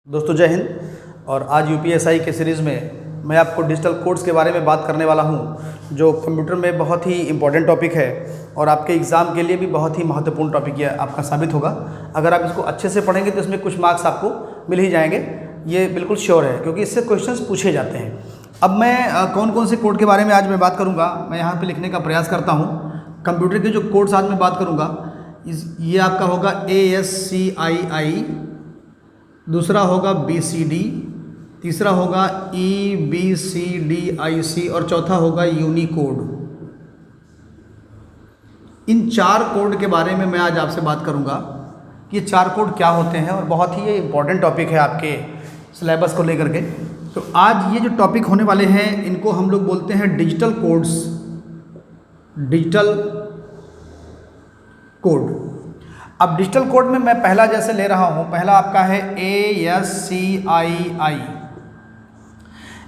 दोस्तों जय हिंद। और आज यूपीएसआई के सीरीज़ में मैं आपको डिजिटल कोड्स के बारे में बात करने वाला हूं, जो कंप्यूटर में बहुत ही इम्पोर्टेंट टॉपिक है और आपके एग्ज़ाम के लिए भी बहुत ही महत्वपूर्ण टॉपिक ये आपका साबित होगा। अगर आप इसको अच्छे से पढ़ेंगे तो इसमें कुछ मार्क्स आपको मिल ही जाएंगे, ये बिल्कुल श्योर है, क्योंकि इससे क्वेश्चंस पूछे जाते हैं। अब मैं कौन कौन से कोड के बारे में आज मैं बात करूँगा, मैं यहाँ पर लिखने का प्रयास करता हूँ। कंप्यूटर के जो कोड्स आज मैं बात करूँगा, ये आपका होगा ASCII, दूसरा होगा BCD, तीसरा होगा EBCDIC और चौथा होगा यूनिकोड। इन चार कोड के बारे में मैं आज आपसे बात करूंगा कि ये चार कोड क्या होते हैं, और बहुत ही ये इम्पॉर्टेंट टॉपिक है आपके सिलेबस को लेकर के। तो आज ये जो टॉपिक होने वाले हैं, इनको हम लोग बोलते हैं डिजिटल कोड्स, डिजिटल कोड। अब डिजिटल कोड में मैं पहला जैसे ले रहा हूँ, पहला आपका है ASCII।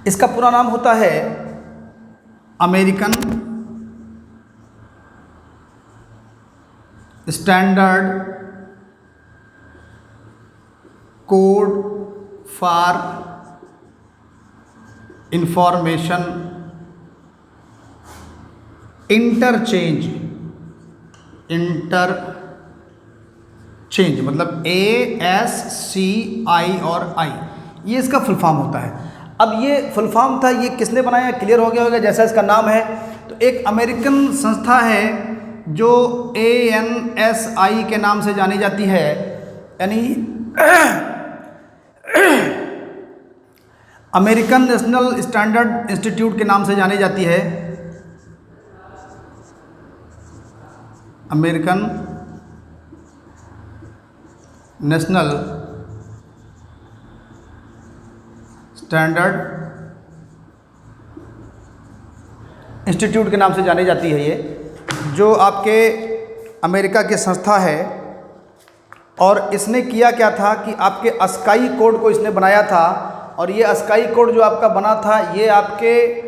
इसका पूरा नाम होता है American standard code for information interchange, मतलब ASCI और I, ये इसका फुल फॉर्म होता है। अब ये फुल फॉर्म था, ये किसने बनाया, क्लियर हो गया होगा। जैसा इसका नाम है, तो एक अमेरिकन संस्था है जो ANSI के नाम से जानी जाती है, यानी अमेरिकन नेशनल स्टैंडर्ड इंस्टीट्यूट के नाम से जानी जाती है। अमेरिकन नेशनल स्टैंडर्ड इंस्टीट्यूट के नाम से जानी जाती है ये, जो आपके अमेरिका की संस्था है। और इसने किया क्या था कि आपके ASCII कोड को इसने बनाया था, और ये ASCII कोड जो आपका बना था, ये आपके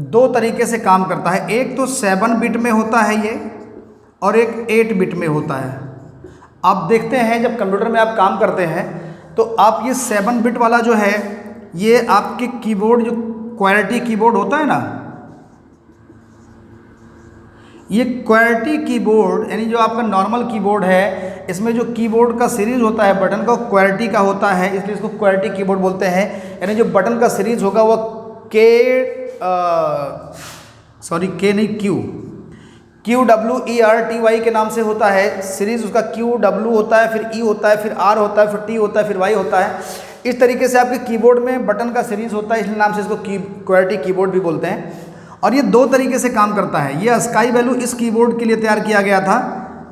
दो तरीके से काम करता है। एक तो 7 बिट में होता है ये, और एक 8 बिट में होता है। आप देखते हैं जब कंप्यूटर में आप काम करते हैं तो आप ये 7 बिट वाला जो है, ये आपके कीबोर्ड, जो क्वालिटी कीबोर्ड होता है ना, ये क्वालिटी कीबोर्ड यानी जो आपका नॉर्मल कीबोर्ड है, इसमें जो कीबोर्ड का सीरीज होता है बटन का, क्वालिटी का होता है, इसलिए इसको क्वालिटी कीबोर्ड बोलते हैं। यानी जो बटन का सीरीज होगा वो QWERTY के नाम से होता है। सीरीज उसका QW होता है, फिर E होता है, फिर R होता है, फिर T होता है, फिर Y होता है। इस तरीके से आपके कीबोर्ड में बटन का सीरीज होता है, इसलिए नाम से इसको क्वालिटी कीबोर्ड भी बोलते हैं। और ये दो तरीके से काम करता है। ये ASCII वैल्यू इस कीबोर्ड के लिए तैयार किया गया था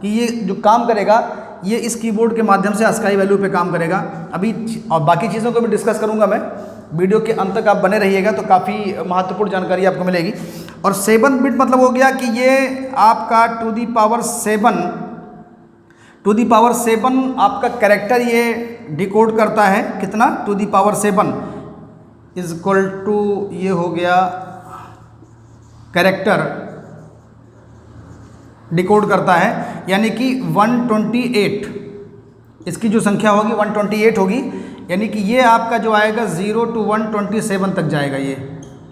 कि ये जो काम करेगा, ये इस कीबोर्ड के माध्यम से ASCII वैल्यू पे काम करेगा। अभी और बाकी चीज़ों को भी डिस्कस करूँगा मैं, वीडियो के अंत तक आप बने रहिएगा, तो काफ़ी महत्वपूर्ण जानकारी आपको मिलेगी। और 7 बिट मतलब हो गया कि ये आपका टू दी पावर 7 आपका कैरेक्टर ये डिकोड करता है। कितना? Two the power 7 is equal to, ये हो गया कैरेक्टर डिकोड करता है, यानी कि 128, इसकी जो संख्या होगी 128 होगी। यानी कि ये आपका जो आएगा 0 to 127 तक जाएगा। ये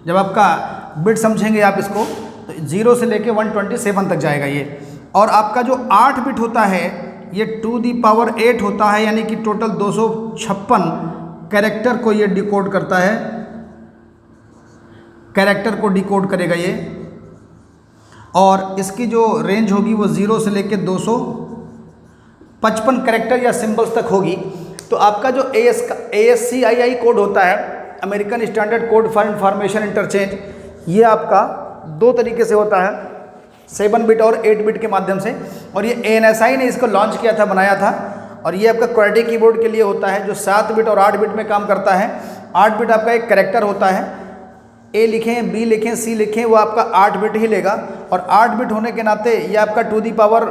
जब आपका बिट समझेंगे आप इसको, तो 0 से लेके 127 तक जाएगा ये। और आपका जो 8 बिट होता है, ये टू दी पावर 8 होता है, यानी कि टोटल 256 कैरेक्टर को ये डिकोड करता है, कैरेक्टर को डिकोड करेगा ये। और इसकी जो रेंज होगी वो 0 से लेके 255 कैरेक्टर या सिंबल्स तक होगी। तो आपका जो ASCII कोड होता है, American standard code for information interchange, ये आपका दो तरीके से होता है, 7 बिट और 8 बिट के माध्यम से। और ये ANSI ने इसको लॉन्च किया था, बनाया था। और ये आपका क्वालिटी कीबोर्ड के लिए होता है, जो 7 बिट और 8 बिट में काम करता है। 8 बिट आपका एक कैरेक्टर होता है, A लिखें, B लिखें, C लिखें, वो आपका 8 बिट ही लेगा। और 8 बिट होने के नाते ये आपका टू दी पावर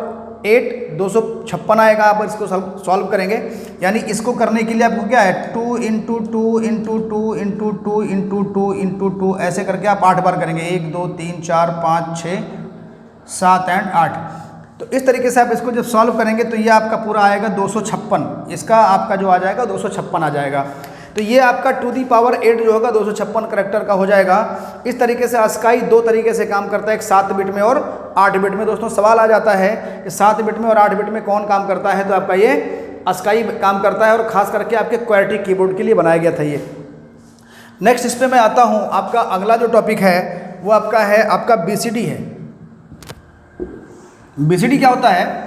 8 256 आएगा। आप इसको सॉल्व करेंगे, यानी इसको करने के लिए आपको क्या है, 2 × 2 × 2 × 2 × 2 × 2 ऐसे करके आप 8 बार करेंगे। 1 2 3 4 5 6 7 एंड 8। तो इस तरीके से आप इसको जब सॉल्व करेंगे तो ये आपका पूरा आएगा 256। इसका आपका जो आ जाएगा 256 आ जाएगा। तो ये आपका टू दी पावर 8 जो होगा 256 करैक्टर का हो जाएगा। इस तरीके से ASCII दो तरीके से काम करता है, एक 7 बिट में और 8 बिट में। दोस्तों सवाल आ जाता है कि 7 बिट में और 8 बिट में कौन काम करता है, तो आपका ये ASCII काम करता है और खास करके आपके QWERTY कीबोर्ड के लिए बनाया गया था ये। नेक्स्ट इस पे मैं आता हूँ, आपका अगला जो टॉपिक है वो आपका है आपका BCD है। BCD क्या होता है?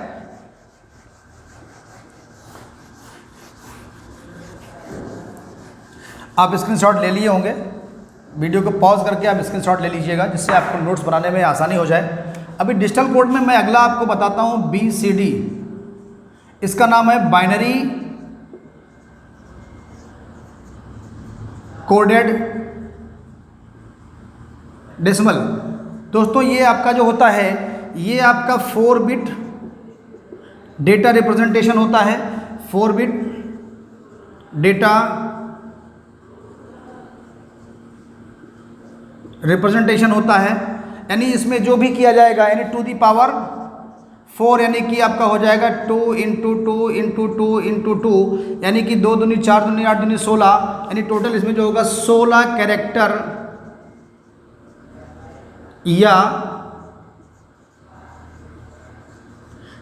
आप स्क्रीनशॉट ले लिए होंगे, वीडियो को पॉज करके आप स्क्रीनशॉट ले लीजिएगा जिससे आपको नोट्स बनाने में आसानी हो जाए। अभी डिजिटल कोड में मैं अगला आपको बताता हूँ BCD। इसका नाम है बाइनरी कोडेड डेसिमल। दोस्तों ये आपका जो होता है ये आपका 4 बिट डेटा रिप्रेजेंटेशन होता है, 4 बिट डेटा रिप्रेजेंटेशन होता है। यानी इसमें जो भी किया जाएगा यानी टू दी पावर 4 यानी कि आपका हो जाएगा 2 × 2 × 2 × 2 यानी कि 2 दूनी 4 दूनी 8 दूनी 16 यानी टोटल इसमें जो होगा 16 कैरेक्टर या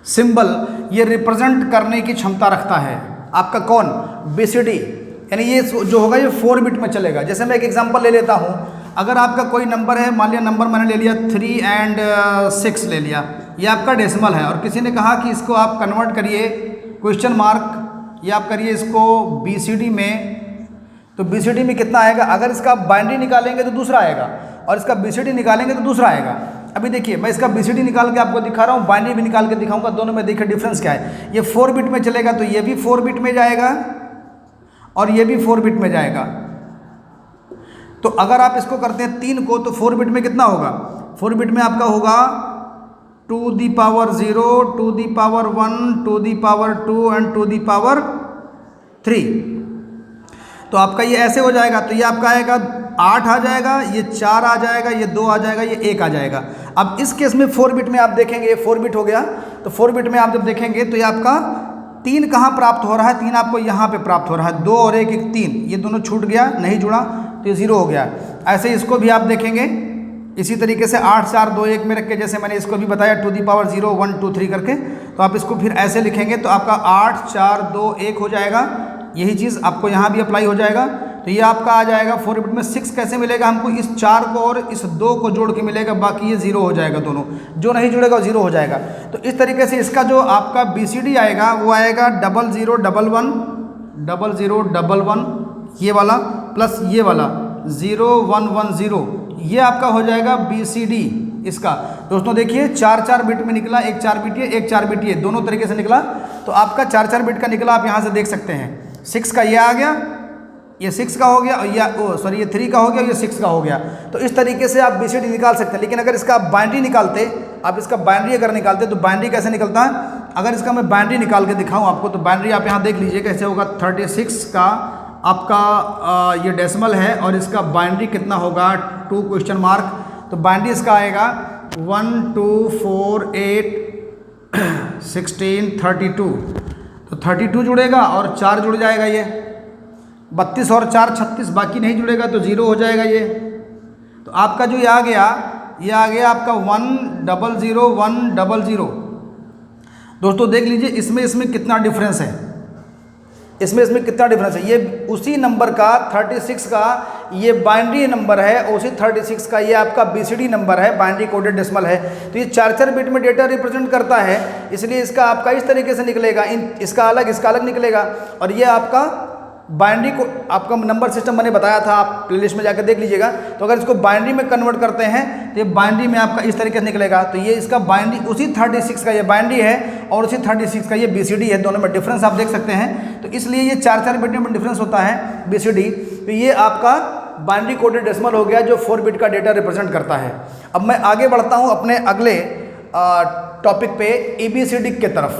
सिंबल ये रिप्रेजेंट करने की क्षमता रखता है। आपका कौन? BCD। यानी ये जो होगा ये 4 बिट में चलेगा। जैसे मैं एक एग्जांपल ले लेता हूँ, अगर आपका कोई नंबर है, मान लिया नंबर मैंने ले लिया 3 और 6 ले लिया, ये आपका डेसिमल है और किसी ने कहा कि इसको आप कन्वर्ट करिए क्वेश्चन मार्क या आप करिए इसको BCD में, तो BCD में कितना आएगा? अगर इसका आप बाइनरी निकालेंगे तो दूसरा आएगा और इसका BCD निकालेंगे तो दूसरा आएगा। अभी देखिए मैं इसका BCD निकाल के आपको दिखा रहा हूँ, बाइनरी भी निकाल के दिखाऊंगा, दोनों में देखिए डिफरेंस क्या है। ये 4 बिट में चलेगा तो ये भी 4 बिट में जाएगा और ये भी 4 बिट में जाएगा। तो अगर आप इसको करते हैं 3 को तो 4 बिट में कितना होगा? 4 बिट में आपका होगा 2 the power 0, 2 the power 1, 2 the power 2 and 2 the power 3। तो आपका ये ऐसे हो जाएगा। तो ये आपका आएगा 8 आ जाएगा, ये 4 आ जाएगा, ये 2 आ जाएगा, ये 1 आ जाएगा। अब इस केस में 4 बिट में आप देखेंगे ये 4 बिट हो गया, तो 4 बिट में आप जब देखेंगे तो ये आपका 3 कहाँ प्राप्त हो रहा है? 3 आपको यहाँ पे प्राप्त हो रहा है, 2 और 1 1 3, ये दोनों छूट गया, नहीं जुड़ा तो ये 0 हो गया। ऐसे इसको भी आप देखेंगे इसी तरीके से 8 4 2 1 में रख के, जैसे मैंने इसको भी बताया 2 दी पावर 0 1 2 3 करके, तो आप इसको फिर ऐसे लिखेंगे तो आपका 8 4 2 1 हो जाएगा। यही चीज़ आपको यहाँ भी अप्लाई हो जाएगा। तो ये आपका आ जाएगा 4 बिट में। 6 कैसे मिलेगा हमको? इस 4 को और इस 2 को जोड़ के मिलेगा, बाकी ये 0 हो जाएगा, दोनों जो नहीं जुड़ेगा वो 0 हो जाएगा। तो इस तरीके से इसका जो आपका BCD आएगा वो आएगा 00 11 00 11 ये वाला प्लस ये वाला 0 1 1 0, ये आपका हो जाएगा BCD इसका। दोस्तों देखिए 4 4 बिट में निकला, एक 4 बिट ये, एक 4 बिट ये, दोनों तरीके से निकला। तो आपका 4 4 बिट का निकला, आप यहाँ से देख सकते हैं। 6 का ये आ गया, ये 6 का हो गया और ये 3 का हो गया, ये 6 का हो गया। तो इस तरीके से आप BCD निकाल सकते हैं। लेकिन अगर इसका आप बाइनरी निकालते, आप इसका बाइनरी अगर निकालते तो बाइनरी कैसे निकलता है? अगर इसका मैं बाइनरी निकाल के दिखाऊं आपको तो बाइनरी आप यहाँ देख लीजिए कैसे होगा। 36 का आपका ये डेसिमल है और इसका बाइनरी कितना होगा? 2 क्वेश्चन मार्क। तो बाइनरी इसका आएगा 1 2 4 8 16 32। तो 32 जुड़ेगा और 4 जुड़ जाएगा, ये 32 और 4 36, बाकी नहीं जुड़ेगा तो 0 हो जाएगा ये। तो आपका जो ये आ गया आपका 100 दोस्तों देख लीजिए इसमें कितना डिफरेंस है, इसमें कितना डिफरेंस है। ये उसी नंबर का 36 का ये बाइनरी नंबर है, उसी 36 का ये आपका BCD नंबर है, बाइनरी कोडेड डेसिमल है। तो ये 4 4 बिट में डेटा रिप्रेजेंट करता है, इसलिए इसका आपका इस तरीके से निकलेगा, इसका अलग निकलेगा। और ये आपका बाइनरी को आपका नंबर सिस्टम मैंने बताया था, आप प्लेलिस्ट में जाकर देख लीजिएगा। तो अगर इसको बाइनरी में कन्वर्ट करते हैं तो ये बाइनरी में आपका इस तरीके से निकलेगा। तो ये इसका बाइनरी उसी 36 का ये बाइनरी है और उसी 36 का ये BCD है, दोनों में डिफरेंस आप देख सकते हैं। तो इसलिए ये 4 4 बिट में डिफरेंस होता है BCD। तो ये आपका बाइनरी कोडेड डेसिमल हो गया जो 4 बिट का डेटा रिप्रेजेंट करता है। अब मैं आगे बढ़ता हूँ अपने अगले टॉपिक पे ABCD की तरफ।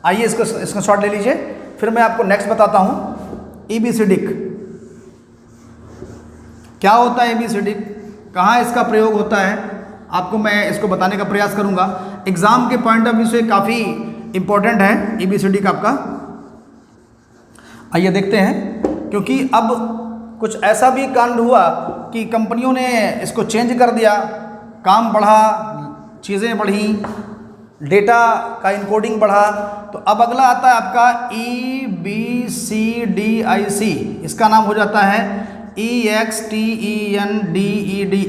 आइए इसको शॉर्ट ले लीजिए, फिर मैं आपको नेक्स्ट बताता हूँ ABCD क्या होता है। ABCD कहाँ इसका प्रयोग होता है, आपको मैं इसको बताने का प्रयास करूँगा। एग्ज़ाम के पॉइंट ऑफ व्यू से काफ़ी इम्पोर्टेंट है ABCD का आपका। आइए देखते हैं क्योंकि अब कुछ ऐसा भी कांड हुआ कि कंपनियों ने इसको चेंज कर दिया, काम बढ़ा, चीज़ें बढ़ी, डेटा का इनकोडिंग बढ़ा। तो अब अगला आता है आपका EBCDIC, इसका नाम हो जाता है EXTENDED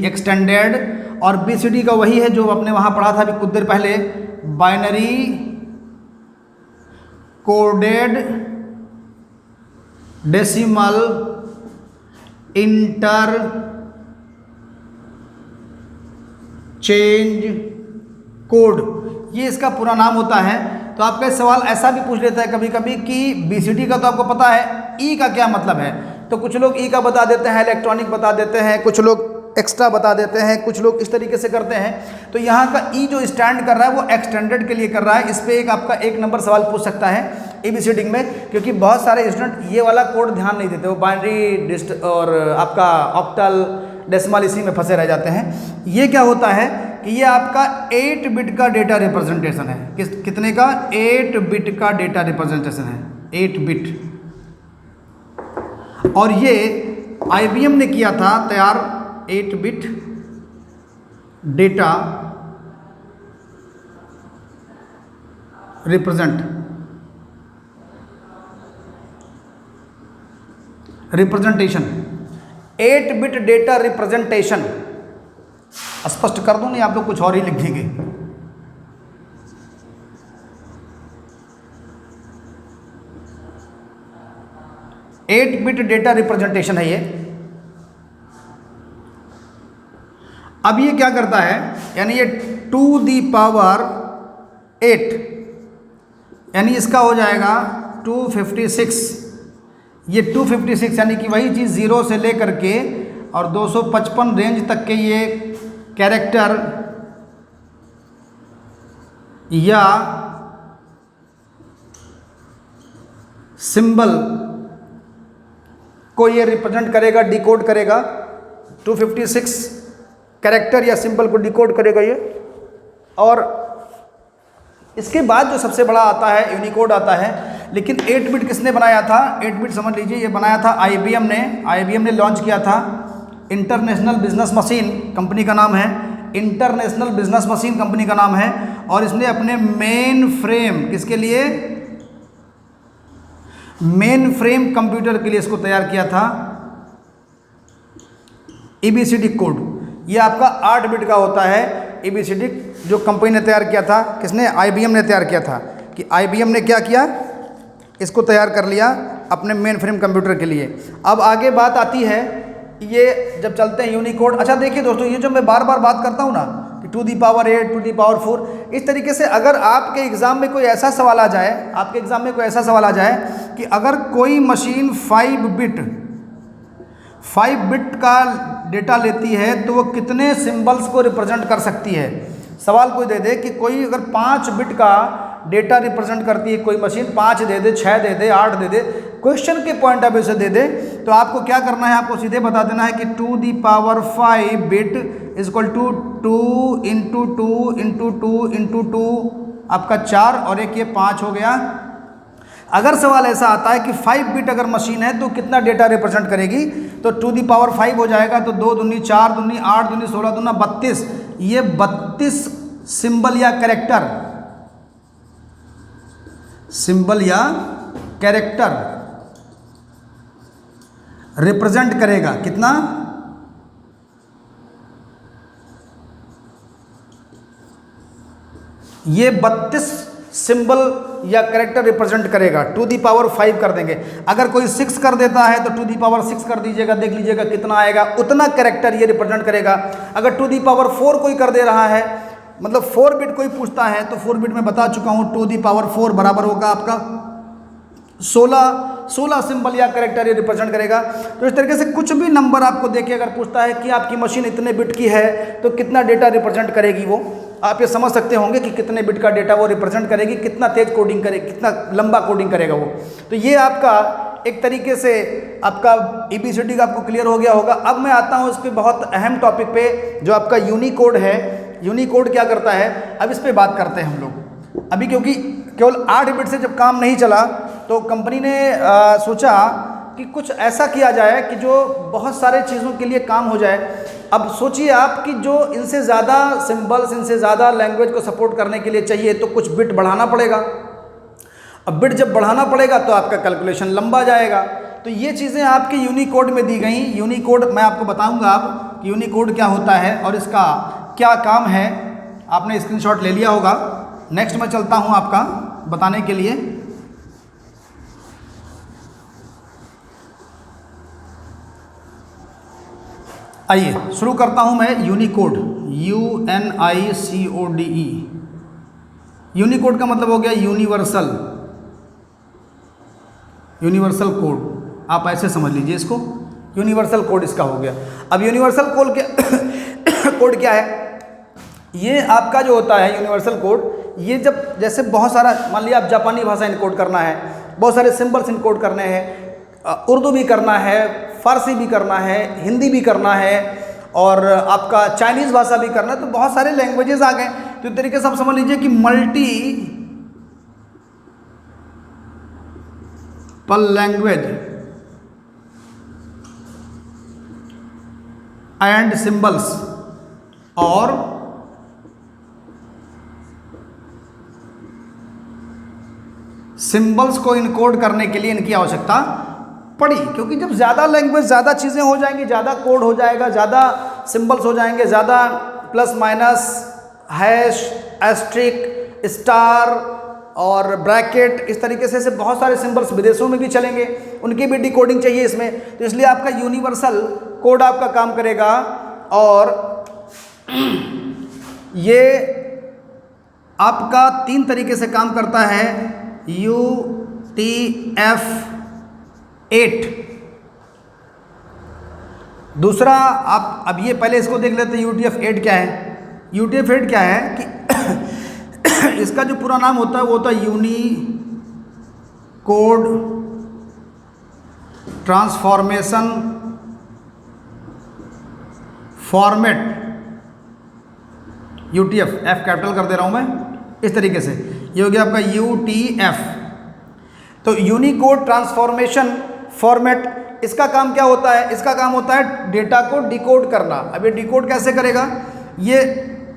एक्सटेंडेड। और BCD का वही है जो आपने वहाँ पढ़ा था अभी कुछ देर पहले, binary coded decimal interchange code, ये इसका पूरा नाम होता है। तो आपका सवाल ऐसा भी पूछ लेता है कभी कभी कि BCD का तो आपको पता है, E का क्या मतलब है। तो कुछ लोग E का बता देते हैं, इलेक्ट्रॉनिक बता देते हैं, कुछ लोग एक्स्ट्रा बता देते हैं, कुछ लोग इस तरीके से करते हैं। तो यहाँ का E जो स्टैंड कर रहा है वो एक्सटेंडेड के लिए कर रहा है। इस पर एक आपका 1 नंबर सवाल पूछ सकता है ABCD में, क्योंकि बहुत सारे स्टूडेंट ये वाला कोड ध्यान नहीं देते, वो बाइनरी और आपका ऑक्टल डेसिमल इसी में फंसे रह जाते हैं। ये क्या होता है कि ये आपका 8 बिट का डेटा रिप्रेजेंटेशन है। कितने का? 8 बिट का डेटा रिप्रेजेंटेशन है, 8 बिट। और ये IBM ने किया था तैयार 8 bit data representation 8 bit data representation. स्पष्ट कर दूं, नहीं आप लोग कुछ और ही लिख देंगे। एट बिट डेटा रिप्रेजेंटेशन है ये। अब ये क्या करता है, यानी ये 2 दी पावर 8, यानी इसका हो जाएगा 256। ये 256 यानी कि वही चीज़ 0 से लेकर के और 255 रेंज तक के ये कैरेक्टर या सिंबल को ये रिप्रेजेंट करेगा, डिकोड करेगा। 256 कैरेक्टर या सिंबल को डिकोड करेगा ये। और इसके बाद जो सबसे बड़ा आता है यूनिकोड आता है। लेकिन 8 बिट किसने बनाया था? 8 बिट समझ लीजिए ये बनाया था IBM ने लॉन्च किया था। इंटरनेशनल बिजनेस मशीन कंपनी का नाम है, इंटरनेशनल बिजनेस मशीन कंपनी का नाम है। और इसने अपने मेन फ्रेम, किसके लिए? मेन फ्रेम कंप्यूटर के लिए इसको तैयार किया था। ABCD कोड ये आपका 8 बिट का होता है। ABCD जो कंपनी ने तैयार किया था, किसने? IBM ने तैयार किया था। कि IBM ने क्या किया, इसको तैयार कर लिया अपने मेन फ्रेम कंप्यूटर के लिए। अब आगे बात आती है, ये जब चलते हैं यूनिकोड। अच्छा देखिए दोस्तों, ये जो मैं बार बार बात करता हूँ ना कि 2 दी पावर 8, 2 दी पावर 4, इस तरीके से अगर आपके एग्ज़ाम में कोई ऐसा सवाल आ जाए, कि अगर कोई मशीन 5 बिट का डेटा लेती है तो वो कितने सिंबल्स को रिप्रेजेंट कर सकती है। सवाल कोई दे दे कि कोई अगर 5 बिट का डेटा रिप्रेजेंट करती है कोई मशीन, 5 दे दे, 6 दे दे, 8 दे दे, क्वेश्चन के पॉइंट ऑफ व्यू से दे दे, तो आपको क्या करना है? आपको सीधे बता देना है कि 2 the power 5 bit is equal to 2 into 2 into 2 into 2, आपका 4 और एक ये 5 हो गया। अगर सवाल ऐसा आता है कि 5 बिट अगर मशीन है तो कितना डेटा रिप्रेजेंट करेगी, तो 2 दी पावर 5 हो जाएगा, तो 2 दूनी 4 दूनी 8 दूनी 16 दूना 32। ये 32 सिंबल या कैरेक्टर रिप्रेजेंट करेगा। कितना? ये 32 सिंबल या कैरेक्टर रिप्रेजेंट करेगा। 2 दी पावर 5 कर देंगे। अगर कोई 6 कर देता है तो 2 दी पावर 6 कर दीजिएगा, देख लीजिएगा कितना आएगा, उतना कैरेक्टर ये रिप्रेजेंट करेगा। अगर 2 दी पावर 4 कोई कर दे रहा है, मतलब 4 बिट कोई पूछता है, तो 4 बिट में बता चुका हूँ 2 दी पावर 4 बराबर होगा आपका 16 सिंबल या कैरेक्टर ये रिप्रेजेंट करेगा। तो इस तरीके से कुछ भी नंबर आपको देके अगर पूछता है कि आपकी मशीन इतने बिट की है तो कितना डेटा रिप्रेजेंट करेगी, वो आप ये समझ सकते होंगे कि कितने बिट का डेटा वो रिप्रेजेंट करेगी, कितना तेज कोडिंग करेगी, कितना लंबा कोडिंग करेगा वो। तो ये आपका एक तरीके से आपका ABCD का आपको क्लियर हो गया होगा। अब मैं आता हूँ इस पर बहुत अहम टॉपिक पे, जो आपका यूनिकोड है। यूनिकोड क्या करता है, अब इस पर बात करते हैं हम लोग अभी, क्योंकि केवल 8 बिट से जब काम नहीं चला तो कंपनी ने सोचा कि कुछ ऐसा किया जाए कि जो बहुत सारे चीज़ों के लिए काम हो जाए। अब सोचिए आप कि जो इनसे ज़्यादा सिंबल्स, इनसे ज़्यादा लैंग्वेज को सपोर्ट करने के लिए चाहिए तो कुछ बिट बढ़ाना पड़ेगा। अब बिट जब बढ़ाना पड़ेगा तो आपका कैलकुलेशन लंबा जाएगा। तो ये चीज़ें आपकी यूनिकोड में दी गई। यूनिकोड मैं आपको बताऊंगा अब कि यूनिकोड क्या होता है और इसका क्या काम है। आपने स्क्रीनशॉट ले लिया होगा। नेक्स्ट मैं चलता हूँ आपका बताने के लिए। आइए शुरू करता हूँ मैं यूनिकोड, UNICODE। यूनिकोड का मतलब हो गया यूनिवर्सल, यूनिवर्सल कोड। आप ऐसे समझ लीजिए इसको, यूनिवर्सल कोड इसका हो गया। अब यूनिवर्सल कोड क्या कोड क्या है? ये आपका जो होता है यूनिवर्सल कोड, ये जब जैसे बहुत सारा, मान लिया आप जापानी भाषा इनकोड करना है, बहुत सारे सिंबल्स इनकोड करने हैं, उर्दू भी करना है, फारसी भी करना है, हिंदी भी करना है और आपका चाइनीज़ भाषा भी करना है, तो बहुत सारे लैंग्वेजेस आ गए। तो इस तरीके से आप समझ लीजिए कि मल्टीपल लैंग्वेज एंड सिंबल्स और सिंबल्स को इनकोड करने के लिए इनकी आवश्यकता पड़ी। क्योंकि जब ज़्यादा लैंग्वेज, ज़्यादा चीज़ें हो जाएंगी, ज़्यादा कोड हो जाएगा, ज़्यादा सिंबल्स हो जाएंगे, ज़्यादा plus minus, hash, asterisk, star और ब्रैकेट, इस तरीके से बहुत सारे सिंबल्स विदेशों में भी चलेंगे, उनकी भी डिकोडिंग चाहिए इसमें। तो इसलिए आपका यूनिवर्सल कोड आपका काम करेगा। और ये आपका 3 तरीके से काम करता है। UTF-8 दूसरा, आप अब ये पहले इसको देख लेते हैं UTF-8 क्या है। UTF-8 क्या है कि इसका जो पूरा नाम होता है वो होता है Unicode transformation format. UTF, F capital कर दे रहा हूं मैं इस तरीके से, ये हो गया आपका UTF। तो यूनिकोड ट्रांसफॉर्मेशन फॉर्मेट, इसका काम क्या होता है? इसका काम होता है डेटा को डिकोड करना। अब ये डिकोड कैसे करेगा? ये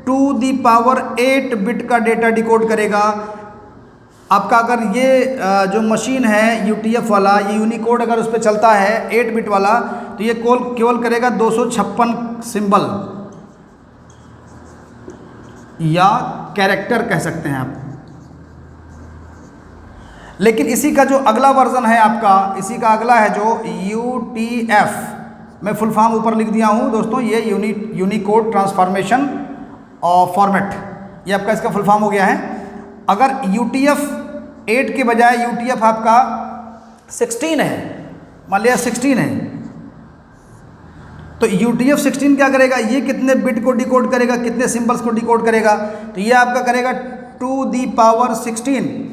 2⁸ बिट का डेटा डिकोड करेगा आपका। अगर ये जो मशीन है UTF वाला, ये यूनिकोड अगर उस पर चलता है 8 बिट वाला, तो ये केवल करेगा 256 सिंबल या कैरेक्टर कह सकते हैं आप। लेकिन इसी का जो अगला वर्जन है आपका, इसी का अगला है जो UTF, मैं फुल फॉर्म ऊपर लिख दिया हूं दोस्तों, ये यूनिकोड ट्रांसफॉर्मेशन और फॉर्मेट, ये आपका इसका फुल फॉर्म हो गया है। अगर UTF-8 के बजाय UTF आपका 16 है, मान लिया 16 है, तो UTF-16 क्या करेगा? ये कितने बिट को डिकोड करेगा, कितने सिंबल्स को डिकोड करेगा? तो ये आपका करेगा 2⁻16,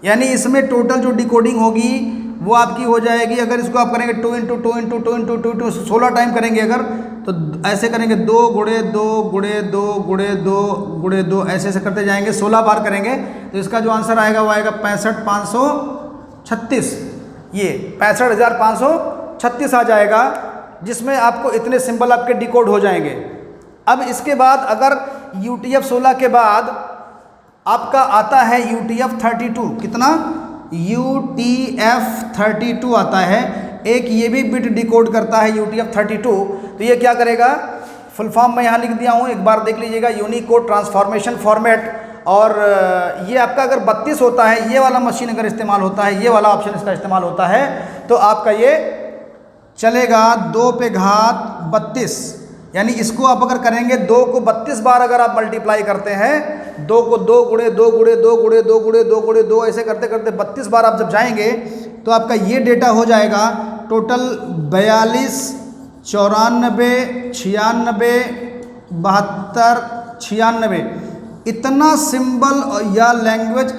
यानी इसमें टोटल जो डिकोडिंग होगी वो आपकी हो जाएगी। अगर इसको आप करेंगे 2 × 2 × 2 × 2 × 16 टाइम करेंगे अगर, तो ऐसे करेंगे 2 × 2 × 2 × 2 × 2, ऐसे करते जाएंगे, 16 बार करेंगे। तो इसका जो आंसर आएगा वो आएगा 65,536। ये 65,536 आ जाएगा, जिसमें आपको इतने सिंबल आपके डिकोड हो जाएंगे। अब इसके बाद अगर UTF-16 के बाद आपका आता है UTF-32, कितना? UTF-32 आता है, एक ये भी बिट डिकोड करता है UTF-32। तो ये क्या करेगा? फुल फॉर्म मैं यहाँ लिख दिया हूँ, एक बार देख लीजिएगा, यूनिकोड ट्रांसफॉर्मेशन फॉर्मेट। और ये आपका अगर 32 होता है, ये वाला मशीन अगर इस्तेमाल होता है, ये वाला ऑप्शन इसका इस्तेमाल होता है, तो आपका ये चलेगा 2⁻32। यानी इसको आप अगर करेंगे 2 को 32 बार अगर आप मल्टीप्लाई करते हैं, 2 को 2 × 2 × 2 × 2 × 2 × 2 ऐसे करते करते 32 बार आप जब जाएंगे, तो आपका ये डेटा हो जाएगा टोटल 42, 94, 96, 72, 96। इतना सिंबल या लैंग्वेज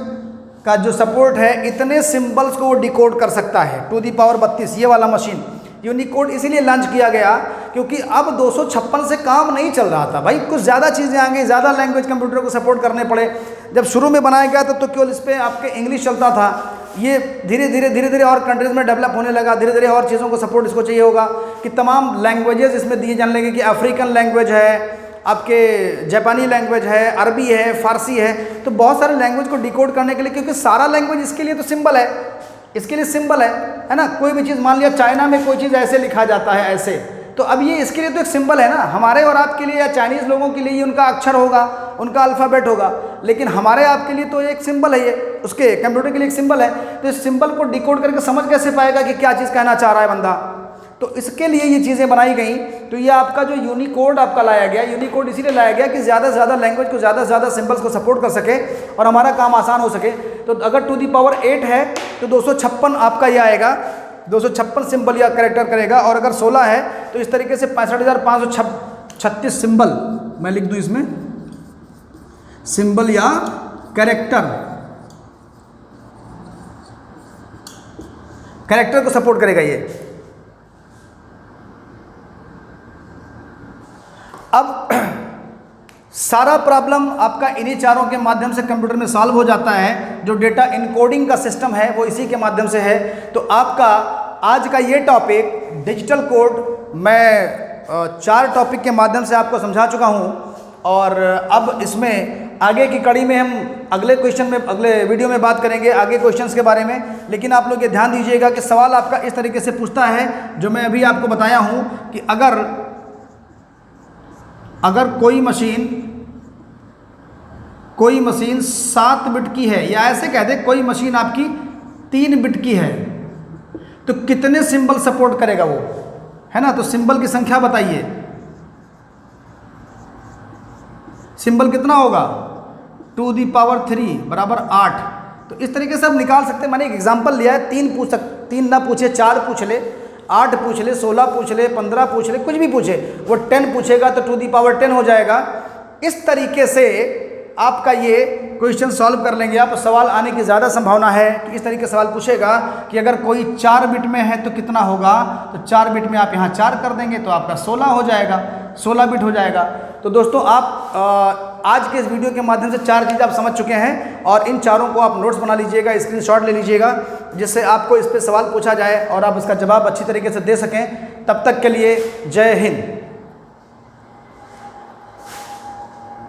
का जो सपोर्ट है, इतने सिंबल्स को वो डिकोड कर सकता है 2⁻32, ये वाला मशीन। यूनिकोड इसीलिए लॉन्च किया गया क्योंकि अब 256 से काम नहीं चल रहा था भाई, कुछ ज़्यादा चीज़ें आ गई, ज़्यादा लैंग्वेज कंप्यूटर को सपोर्ट करने पड़े। जब शुरू में बनाया गया था तो केवल इस पर आपके इंग्लिश चलता था, ये धीरे धीरे और कंट्रीज़ में डेवलप होने लगा, धीरे धीरे और चीज़ों को सपोर्ट इसको चाहिए होगा कि तमाम लैंग्वेजेस इसमें दिए जाने लगे कि अफ्रीकन लैंग्वेज है, आपके जापानी लैंग्वेज है, अरबी है, फ़ारसी है, तो बहुत सारे लैंग्वेज को डिकोड करने के लिए, क्योंकि सारा लैंग्वेज इसके लिए तो सिंबल है, इसके लिए सिंबल है ना। कोई भी चीज़ मान लिया चाइना में कोई चीज़ ऐसे लिखा जाता है ऐसे, तो अब ये इसके लिए तो एक सिंबल है ना, हमारे और आपके लिए या चाइनीज़ लोगों के लिए ये उनका अक्षर होगा, उनका अल्फ़ाबेट होगा, लेकिन हमारे आपके लिए तो एक सिंबल है, ये उसके कंप्यूटर के लिए एक सिंबल है। तो इस सिंबल को डिकोड करके समझ कैसे पाएगा कि क्या चीज़ कहना चाह रहा है बंदा, तो इसके लिए ये चीज़ें बनाई गई। तो ये आपका जो यूनिकोड आपका लाया गया, यूनिकोड इसीलिए लाया गया कि ज़्यादा से ज़्यादा लैंग्वेज को, ज़्यादा से ज़्यादा सिंबल्स को सपोर्ट कर सके और हमारा काम आसान हो सके। तो अगर टू दी पावर 8 है तो 256 आपका ये आएगा, 256 सिंबल या कैरेक्टर करेगा, और अगर 16 है तो इस तरीके से 65,536 सिंबल मैं लिख दूँ इसमें, सिंबल या कैरेक्टर को सपोर्ट करेगा ये। अब सारा प्रॉब्लम आपका इन्हीं चारों के माध्यम से कंप्यूटर में सॉल्व हो जाता है। जो डेटा इनकोडिंग का सिस्टम है वो इसी के माध्यम से है। तो आपका आज का ये टॉपिक डिजिटल कोड मैं 4 टॉपिक के माध्यम से आपको समझा चुका हूँ, और अब इसमें आगे की कड़ी में हम अगले वीडियो में बात करेंगे आगे क्वेश्चंस के बारे में। लेकिन आप लोग ये ध्यान दीजिएगा कि सवाल आपका इस तरीके से पूछता है जो मैं अभी आपको बताया हूँ कि अगर कोई मशीन 7 बिट की है, या ऐसे कह दे कोई मशीन आपकी 3 बिट की है, तो कितने सिंबल सपोर्ट करेगा वो, है ना। तो सिंबल की संख्या बताइए, सिंबल कितना होगा, 2 दी पावर 3 बराबर 8। तो इस तरीके से आप निकाल सकते हैं। मैंने एक एग्जांपल लिया है, 3 ना पूछे 4 पूछ ले, 8 पूछ ले, 16 पूछ ले, 15 पूछ ले, कुछ भी पूछे, वो 10 पूछेगा तो 2 दी पावर 10 हो जाएगा। इस तरीके से आपका ये क्वेश्चन सॉल्व कर लेंगे आप। सवाल आने की ज़्यादा संभावना है कि इस तरीके से सवाल पूछेगा कि अगर कोई 4 बिट में है तो कितना होगा, तो 4 बिट में आप यहाँ 4 कर देंगे तो आपका 16 हो जाएगा, 16 बिट हो जाएगा। तो दोस्तों आप आज के इस वीडियो के माध्यम से 4 चीज़ आप समझ चुके हैं, और इन चारों को आप नोट्स बना लीजिएगा, स्क्रीनशॉट ले लीजिएगा, जिससे आपको इस पर सवाल पूछा जाए और आप इसका जवाब अच्छी तरीके से दे सकें। तब तक के लिए जय हिंद।